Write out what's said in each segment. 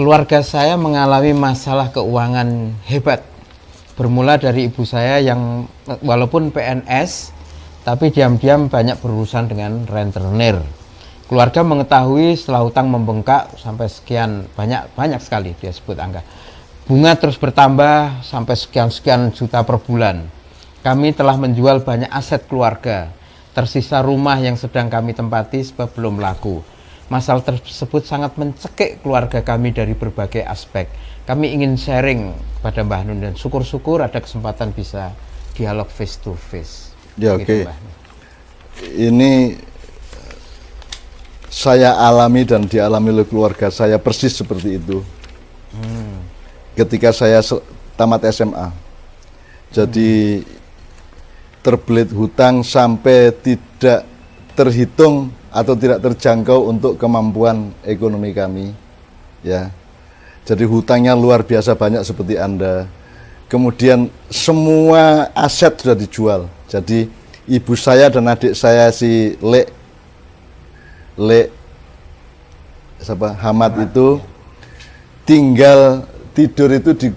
Keluarga saya mengalami masalah keuangan hebat. Bermula dari ibu saya yang walaupun PNS, tapi diam-diam banyak berurusan dengan rentenir. Keluarga mengetahui setelah hutang membengkak sampai sekian, banyak sekali dia sebut angka. Bunga terus bertambah sampai sekian juta per bulan. Kami telah menjual banyak aset keluarga. Tersisa rumah yang sedang kami tempati sebab belum laku. Masalah tersebut sangat mencekik keluarga kami dari berbagai aspek. Kami ingin sharing kepada Mbah Nun dan syukur-syukur ada kesempatan bisa dialog face to face. Ya, oke. Ini saya alami dan dialami oleh keluarga saya persis seperti itu. Ketika saya tamat SMA. Jadi terbelit hutang sampai tidak terhitung atau tidak terjangkau untuk kemampuan ekonomi kami, ya. Jadi hutangnya luar biasa banyak seperti Anda. Kemudian semua aset sudah dijual. Jadi ibu saya dan adik saya si Hamad itu tinggal tidur itu di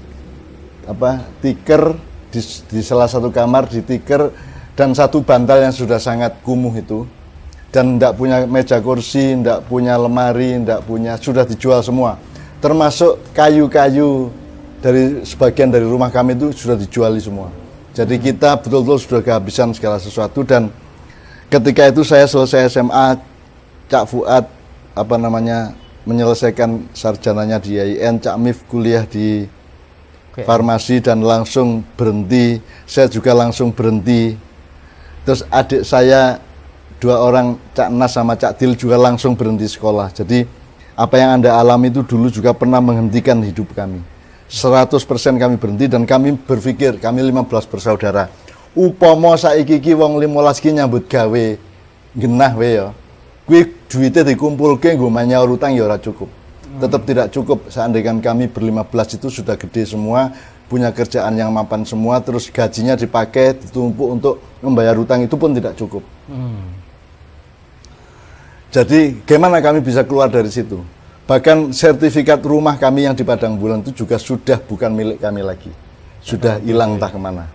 tikar di salah satu kamar di tikar dan satu bantal yang sudah sangat kumuh itu. Dan tidak punya meja kursi, tidak punya lemari, tidak punya, sudah dijual semua. Termasuk kayu-kayu dari sebagian dari rumah kami itu sudah dijuali semua. Jadi kita betul-betul sudah kehabisan segala sesuatu. Dan ketika itu saya selesai SMA, Cak Fuad menyelesaikan sarjananya di IAIN, Cak Mif kuliah di farmasi dan langsung berhenti. Saya juga langsung berhenti. Terus adik saya 2 orang, Cak Nas sama Cak Dil juga langsung berhenti sekolah. Jadi apa yang Anda alami itu dulu juga pernah menghentikan hidup kami. 100% kami berhenti dan kami berpikir, kami 15 bersaudara. Upama saiki iki wong 15 ki nyambut gawe genah we ya. Kuwi duite dikumpulke nggo manyaur utang ya ora cukup. Tetap tidak cukup. Seandainya kami ber-15 itu sudah gede semua, punya kerjaan yang mapan semua, terus gajinya dipakai, ditumpuk untuk membayar utang itu pun tidak cukup. Jadi gimana kami bisa keluar dari situ? Bahkan sertifikat rumah kami yang di Padang Bulan itu juga sudah bukan milik kami lagi. Sudah hilang entah kemana.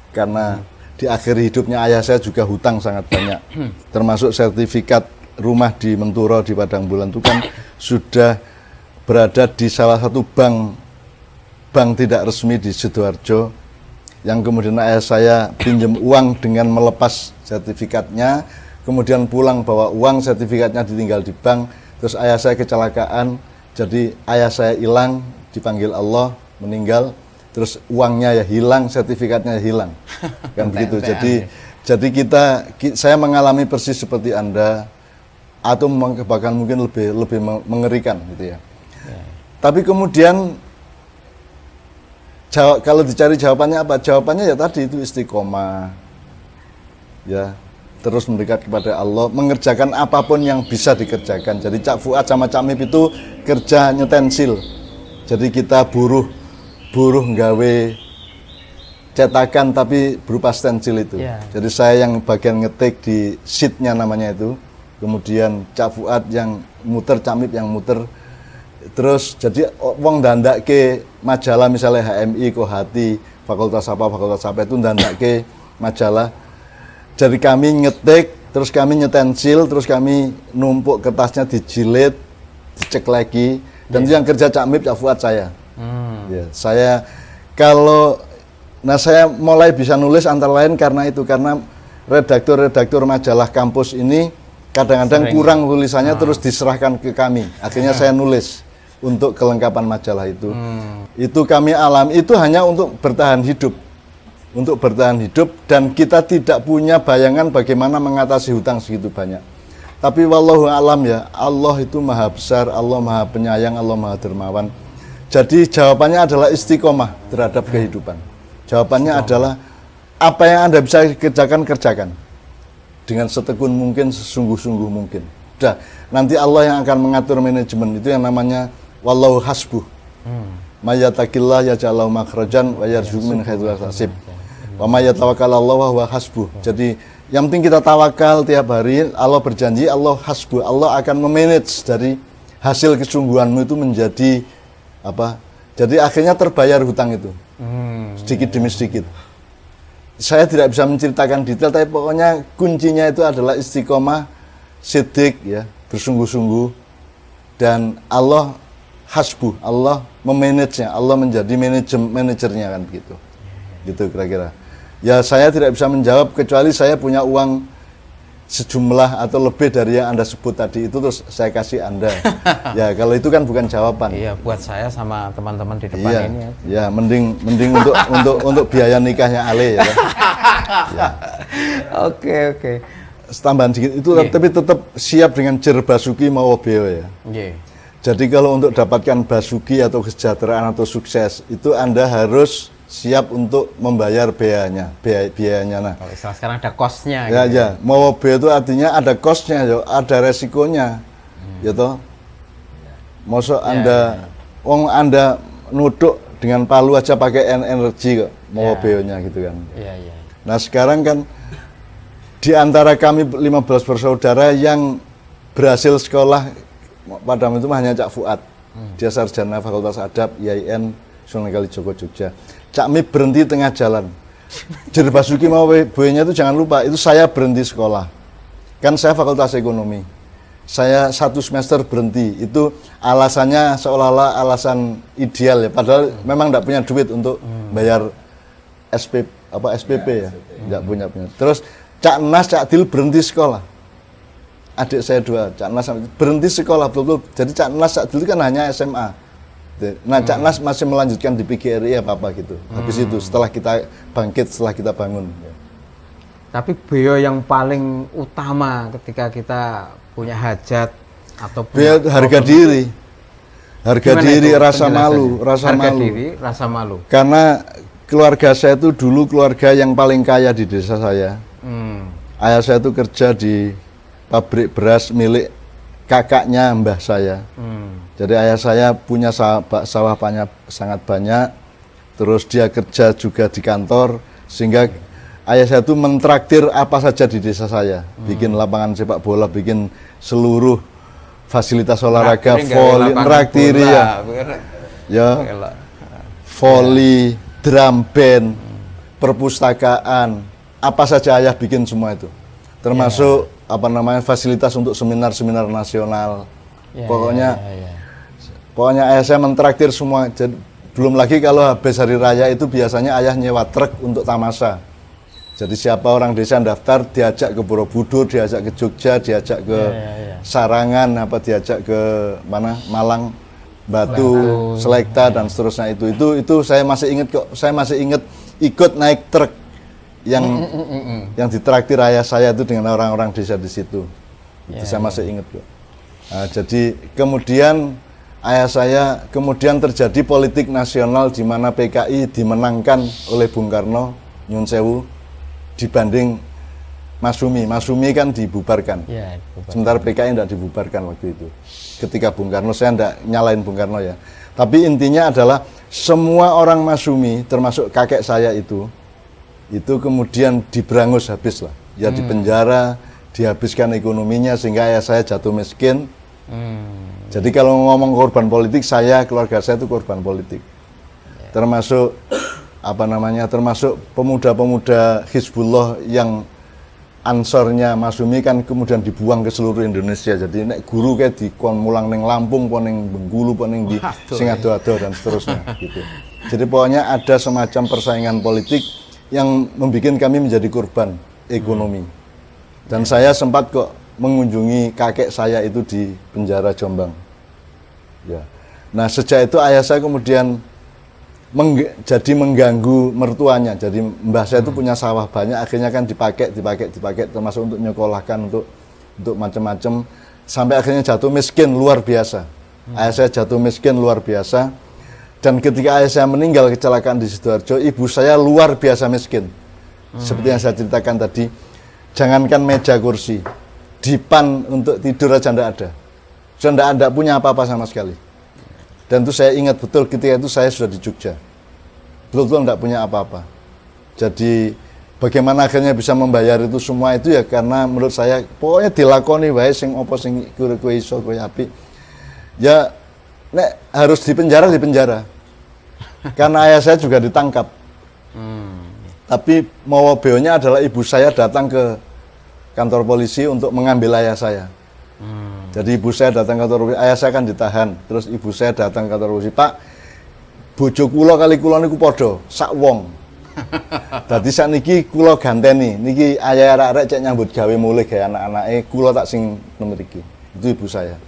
Karena di akhir hidupnya ayah saya juga hutang sangat banyak. Termasuk sertifikat rumah di Menturo di Padang Bulan itu kan sudah berada di salah satu bank tidak resmi di Sidoarjo. Yang kemudian ayah saya pinjam uang dengan melepas sertifikatnya. Kemudian pulang bawa uang, sertifikatnya ditinggal di bank, terus ayah saya kecelakaan, jadi ayah saya hilang, dipanggil Allah, meninggal, terus uangnya ya hilang, sertifikatnya hilang, kan begitu. Jadi saya mengalami persis seperti Anda, atau bahkan mungkin lebih mengerikan gitu ya. Tapi kemudian kalau dicari jawabannya apa? Jawabannya ya tadi itu istiqomah, ya. Terus mendekat kepada Allah, mengerjakan apapun yang bisa dikerjakan. Jadi Cak Fuad sama Cak Mip itu kerja nyetensil. Jadi kita buruh nggawe cetakan tapi berupa stensil itu. Jadi saya yang bagian ngetik di sheetnya namanya itu. Kemudian Cak Fuad yang muter, Cak Mip yang muter. Terus jadi wong dandake majalah misalnya HMI, Kohati, fakultas apa itu dandake majalah. Jadi kami ngetik, terus kami nyetensil, terus kami numpuk kertasnya dijilid, dicek lagi, dan itu yang kerja Cak Mip, Cak Fuad saya. Ya, saya mulai bisa nulis antara lain karena redaktur majalah kampus ini kadang-kadang kurang tulisannya terus diserahkan ke kami. Akhirnya saya nulis untuk kelengkapan majalah itu. Itu kami alami, itu hanya untuk bertahan hidup. Dan kita tidak punya bayangan bagaimana mengatasi hutang segitu banyak. Tapi wallahu alam ya, Allah itu maha besar, Allah maha penyayang, Allah maha dermawan. Jadi jawabannya adalah istiqomah terhadap kehidupan. Jawabannya adalah apa yang Anda bisa kerjakan dengan setekun mungkin, sesungguh-sungguh mungkin. Udah, nanti Allah yang akan mengatur manajemen, itu yang namanya wallahu hasbuh. Mayyatakillah yaj'allahu makhrajan wa yarzuqhu min haitsu la yahtasib. Wa may yatawakkalallaha wa hasbuh. Jadi yang penting kita tawakal tiap hari, Allah berjanji, Allah hasbuh, Allah akan memanage dari hasil kesungguhanmu itu menjadi Jadi akhirnya terbayar hutang itu. Sedikit demi sedikit. Saya tidak bisa menceritakan detail, tapi pokoknya kuncinya itu adalah istiqomah, sidik, ya, bersungguh-sungguh, dan Allah hasbuh, Allah memanagenya, Allah menjadi manajernya kan begitu. Gitu kira-kira. Ya saya tidak bisa menjawab kecuali saya punya uang sejumlah atau lebih dari yang Anda sebut tadi, itu terus saya kasih Anda. Ya kalau itu kan bukan jawaban. Iya, buat saya sama teman-teman di depan Iya, ini ya. ya mending untuk biaya nikahnya Ale ya. Ya. Oke. Tambahan sedikit itu, tapi tetap siap dengan jer basuki mau beo ya. Nggih. Jadi kalau untuk dapatkan basuki atau kesejahteraan atau sukses itu Anda harus siap untuk membayar biayanya. Nah, Kalau istilah sekarang ada cost-nya ya, gitu. ya, mau beo itu artinya ada cost-nya, ada resikonya, gitu. Masa Anda, Anda nuduk dengan palu aja pakai energi kok, mau beo-nya gitu kan. Iya. Nah sekarang kan di antara kami 15 bersaudara yang berhasil sekolah pada waktu itu hanya Cak Fuad. Dia sarjana Fakultas Adab IAIN Sunan Kalijogo Jogja. Cak Mip berhenti tengah jalan. Jer basuki mau boynya itu jangan lupa, itu saya berhenti sekolah. Kan saya Fakultas Ekonomi. Saya 1 semester berhenti. Itu alasannya seolah-olah alasan ideal ya. Padahal memang tidak punya duit untuk bayar SPP ya. Tidak punya. Terus Cak Nas, Cak Dil berhenti sekolah. Adik saya 2, Cak Nas berhenti sekolah betul-betul. Jadi Cak Nas, Cak Dil kan hanya SMA. Nah, Cak Nas masih melanjutkan di PGRI apa gitu. Habis itu setelah kita bangkit, setelah kita bangun. Tapi beo yang paling utama ketika kita punya hajat atau punya harga diri. Harga Gimana diri, itu rasa malu, penjelasannya? rasa Harga malu. diri, rasa malu. Karena keluarga saya itu dulu keluarga yang paling kaya di desa saya. Ayah saya itu kerja di pabrik beras milik kakaknya mbah saya. Jadi ayah saya punya sawah sangat banyak, terus dia kerja juga di kantor, sehingga ayah saya itu mentraktir apa saja di desa saya. Bikin lapangan sepak bola, bikin seluruh fasilitas olahraga, voli, neraktiri ya, voli, drum band, perpustakaan, apa saja ayah bikin semua itu. Termasuk fasilitas untuk seminar-seminar nasional. Pokoknya ayah saya mentraktir semua. Jadi, belum lagi kalau habis hari raya itu biasanya ayah nyewa truk untuk tamasya. Jadi siapa orang desa yang daftar diajak ke Borobudur, diajak ke Jogja, diajak ke Sarangan, diajak ke mana Malang, Batu, Selekta dan seterusnya itu saya masih ingat kok. Saya masih ingat ikut naik truk yang ditraktir ayah saya itu dengan orang-orang desa di situ. Itu saya masih ingat kok. Nah, jadi kemudian ayah saya kemudian terjadi politik nasional di mana PKI dimenangkan oleh Bung Karno, Nyun Sewu, dibanding Masumi. Masumi kan dibubarkan. Sementara PKI tidak dibubarkan waktu itu. Ketika Bung Karno, saya tidak nyalain Bung Karno ya. Tapi intinya adalah semua orang Masumi, termasuk kakek saya itu kemudian diberangus habis lah. Ya di penjara, dihabiskan ekonominya sehingga ayah saya jatuh miskin. Jadi kalau ngomong korban politik, keluarga saya itu korban politik. Termasuk termasuk pemuda-pemuda Hizbullah yang ansornya Masumi kan kemudian dibuang ke seluruh Indonesia. Jadi nek guru kayak di kon mulang ning Lampung, kon ning Bengkulu, kon ning di Singado dan seterusnya gitu. Jadi pokoknya ada semacam persaingan politik yang membuat kami menjadi korban ekonomi. Dan saya sempat kok mengunjungi kakek saya itu di penjara Jombang. Ya. Nah, sejak itu ayah saya kemudian jadi mengganggu mertuanya. Jadi mbah saya itu punya sawah banyak, akhirnya kan dipakai termasuk untuk nyekolahkan, untuk macam-macam, sampai akhirnya jatuh miskin luar biasa. Ayah saya jatuh miskin luar biasa. Dan ketika ayah saya meninggal kecelakaan di Sidoarjo, ibu saya luar biasa miskin. Seperti yang saya ceritakan tadi, jangankan meja kursi, dipan untuk tidur aja tidak ada. Sudah tidak punya apa-apa sama sekali. Dan itu saya ingat betul ketika itu saya sudah di Jogja. Betul-betul tidak punya apa-apa. Jadi bagaimana akhirnya bisa membayar itu semua itu ya karena menurut saya pokoknya dilakoni wae sing apa sing kowe iso kowe apik. Ya nek harus di penjara. Karena ayah saya juga ditangkap. Tapi mawabeo-nya adalah ibu saya datang ke kantor polisi untuk mengambil ayah saya. Jadi ibu saya datang ke kantor polisi, ayah saya kan ditahan. Terus ibu saya datang ke kantor polisi, Pak, bojo kula kali kula niku padha sak wong. Dadi sakniki kula ganteni, niki ayah arek-arek cek nyambut gawe mulih gawe anak-anake, kula tak sing nomor iki. Itu ibu saya.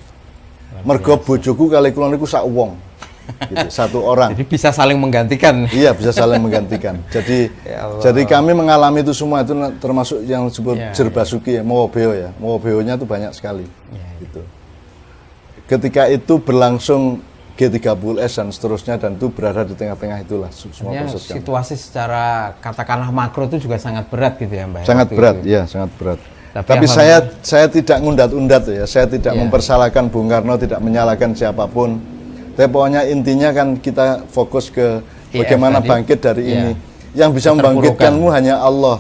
Mergo bojoku kali kula niku sak wong. Gitu, satu orang. Jadi bisa saling menggantikan. Iya, bisa saling menggantikan. Jadi jadi kami mengalami itu semua, itu termasuk yang disebut jerbasuki ya, mawabeo ya. Mawabeo-nya itu banyak sekali. Gitu. Ketika itu berlangsung G30S dan seterusnya, dan itu berada di tengah-tengah itulah semua proses kami. Situasi secara katakanlah makro itu juga sangat berat gitu ya, Mbak. Sangat berat, ya sangat berat. Tapi saya tidak ngundat-undat ya, saya tidak mempersalahkan Bung Karno, tidak menyalahkan siapapun. Tapi pokoknya intinya kan kita fokus ke bagaimana bangkit dari ini. Yang bisa membangkitkanmu hanya Allah.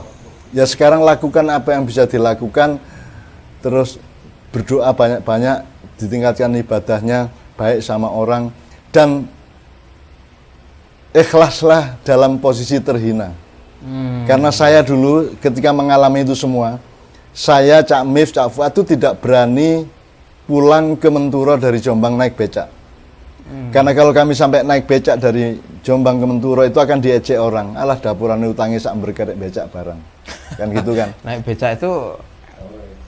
Ya sekarang lakukan apa yang bisa dilakukan, terus berdoa banyak-banyak, ditingkatkan ibadahnya, baik sama orang, dan ikhlaslah dalam posisi terhina. Karena saya dulu ketika mengalami itu semua, saya, Cak Mif, Cak Fuad itu tidak berani pulang ke Menturo dari Jombang naik becak. Karena kalau kami sampai naik becak dari Jombang ke Menturo itu akan diejek orang. Alah dapuran utangi sak berkerek becak barang. Kan gitu kan. Naik becak itu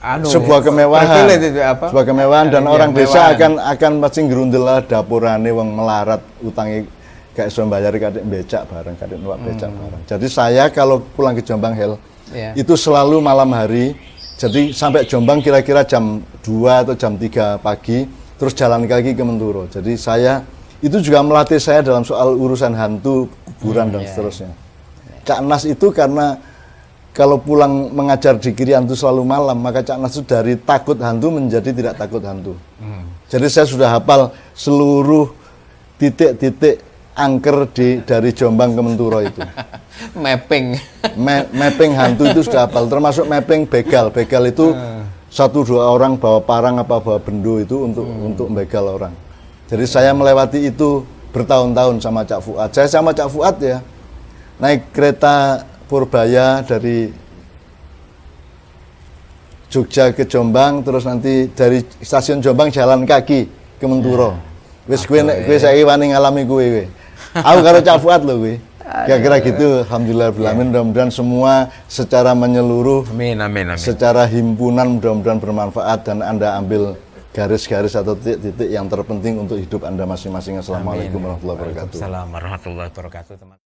sebuah kemewahan. Sebuah kemewahan, dan orang desa akan pasti gerundel lah dapurane wong melarat utangi gak iso mbayar kadek becak bareng, kadek numpak becak bareng. Jadi saya kalau pulang ke Jombang itu selalu malam hari. Jadi sampai Jombang kira-kira jam 2 atau jam 3 pagi. Terus jalan kaki ke Menturo. Jadi saya itu juga melatih saya dalam soal urusan hantu, kuburan dan seterusnya. Cak Nas itu karena kalau pulang mengajar di Kirian itu selalu malam, maka Cak Nas itu dari takut hantu menjadi tidak takut hantu. Jadi saya sudah hafal seluruh titik-titik angker dari Jombang ke Menturo itu. Mapping hantu itu sudah hafal, termasuk mapping begal. Begal itu 1-2 orang bawa parang apa bawa bendo itu untuk begal orang. Jadi saya melewati itu bertahun-tahun sama Cak Fuad. Saya sama Cak Fuad ya naik kereta Purbaya dari Jogja ke Jombang, terus nanti dari stasiun Jombang jalan kaki ke Menturo. Wis kowe saiki wani ngalami kowe. Aku karo Cak Fuad lho kowe. Kira-kira gitu, alhamdulillah, mudah-mudahan semua secara menyeluruh, amin. Secara himpunan mudah-mudahan bermanfaat, dan Anda ambil garis-garis atau titik-titik yang terpenting untuk hidup Anda masing-masing. Assalamualaikum warahmatullahi wabarakatuh. Waalaikumsalam warahmatullahi wabarakatuh.